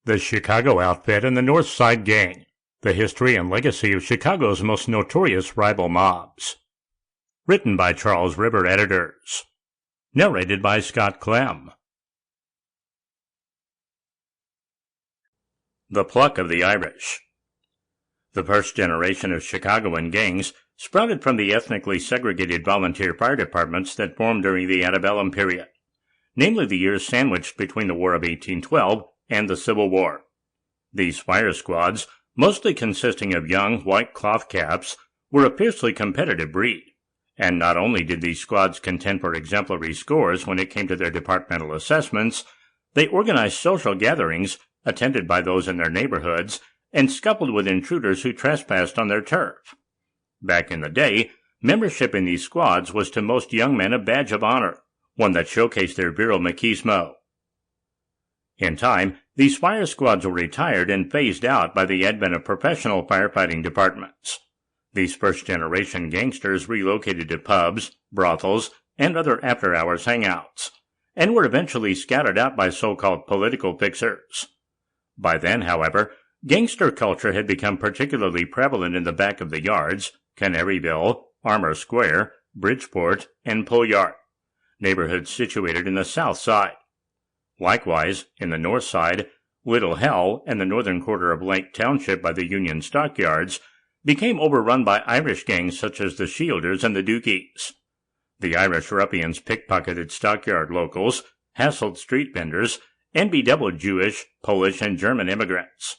The Chicago Outfit and the North Side Gang, the history and legacy of Chicago's most notorious rival mobs. Written by Charles River editors. Narrated by Scott Clem. The Pluck of the Irish. The first generation of Chicagoan gangs sprouted from the ethnically segregated volunteer fire departments that formed during the antebellum period, namely the years sandwiched between the War of 1812 and the Civil War. These fire squads, mostly consisting of young white cloth caps, were a fiercely competitive breed, and not only did these squads contend for exemplary scores when it came to their departmental assessments, they organized social gatherings attended by those in their neighborhoods and scuffled with intruders who trespassed on their turf. Back in the day, membership in these squads was to most young men a badge of honor, one that showcased their virile machismo. In time, these fire squads were retired and phased out by the advent of professional firefighting departments. These first-generation gangsters relocated to pubs, brothels, and other after-hours hangouts, and were eventually scouted out by so-called political fixers. By then, however, gangster culture had become particularly prevalent in the back of the yards, Canaryville, Armour Square, Bridgeport, and Pull Yard, neighborhoods situated in the South Side. Likewise, in the North Side, Little Hell and the northern quarter of Lake Township by the Union Stockyards became overrun by Irish gangs such as the Shielders and the Dookies. The Irish ruffians pickpocketed stockyard locals, hassled street vendors, and bedeviled Jewish, Polish, and German immigrants.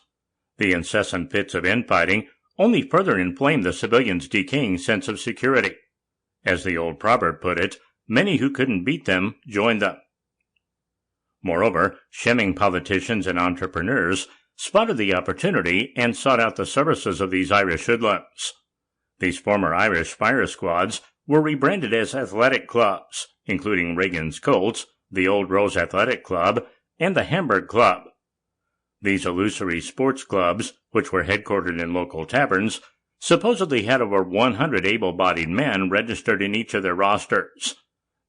The incessant fits of infighting only further inflamed the civilians' decaying sense of security. As the old proverb put it, many who couldn't beat them joined them. Moreover, shimming politicians and entrepreneurs spotted the opportunity and sought out the services of these Irish hoodlums. These former Irish fire squads were rebranded as athletic clubs, including Reagan's Colts, the Old Rose Athletic Club, and the Hamburg Club. These illusory sports clubs, which were headquartered in local taverns, supposedly had over 100 able-bodied men registered in each of their rosters.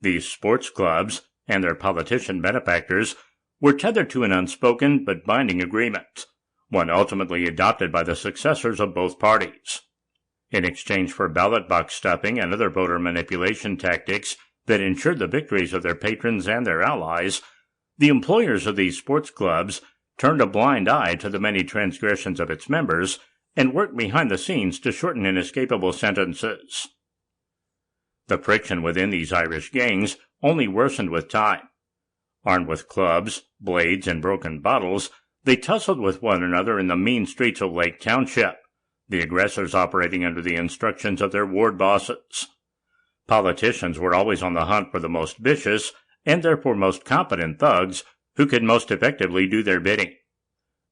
These sports clubs, and their politician benefactors, were tethered to an unspoken but binding agreement, one ultimately adopted by the successors of both parties. In exchange for ballot box stuffing and other voter manipulation tactics that ensured the victories of their patrons and their allies, the employers of these sports clubs turned a blind eye to the many transgressions of its members and worked behind the scenes to shorten inescapable sentences. The friction within these Irish gangs only worsened with time. Armed with clubs, blades, and broken bottles, they tussled with one another in the mean streets of Lake Township, the aggressors operating under the instructions of their ward bosses. Politicians were always on the hunt for the most vicious, and therefore most competent thugs who could most effectively do their bidding.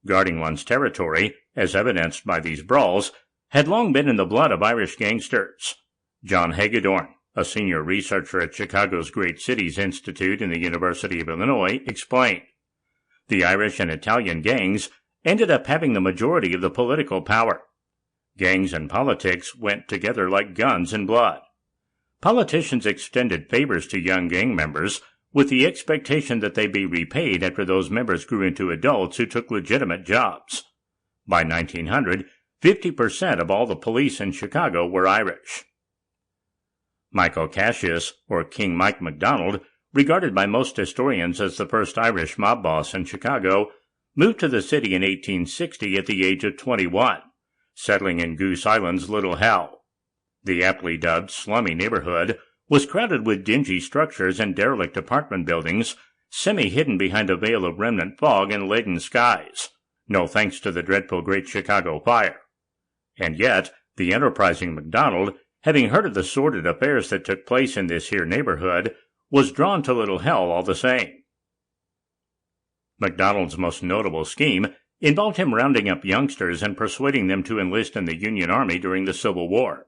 Guarding one's territory, as evidenced by these brawls, had long been in the blood of Irish gangsters. John Hagedorn, a senior researcher at Chicago's Great Cities Institute in the University of Illinois, explained. The Irish and Italian gangs ended up having the majority of the political power. Gangs and politics went together like guns and blood. Politicians extended favors to young gang members with the expectation that they be repaid after those members grew into adults who took legitimate jobs. By 1900, 50% of all the police in Chicago were Irish. Michael Cassius, or King Mike MacDonald, regarded by most historians as the first Irish mob boss in Chicago, moved to the city in 1860 at the age of 21, settling in Goose Island's Little Hell. The aptly dubbed slummy neighborhood was crowded with dingy structures and derelict apartment buildings, semi-hidden behind a veil of remnant fog and leaden skies, no thanks to the dreadful Great Chicago Fire. And yet, the enterprising MacDonald, having heard of the sordid affairs that took place in this here neighborhood, was drawn to Little Hell all the same. MacDonald's most notable scheme involved him rounding up youngsters and persuading them to enlist in the Union Army during the Civil War.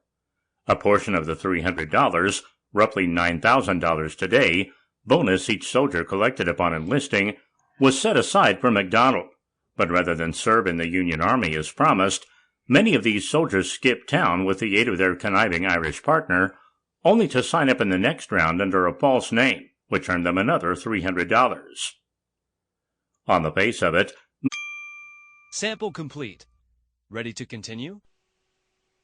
A portion of the $300, roughly $9,000 today, bonus each soldier collected upon enlisting, was set aside for MacDonald, but rather than serve in the Union Army as promised, many of these soldiers skipped town with the aid of their conniving Irish partner, only to sign up in the next round under a false name, which earned them another $300. On the face of it, Sample complete. Ready to continue?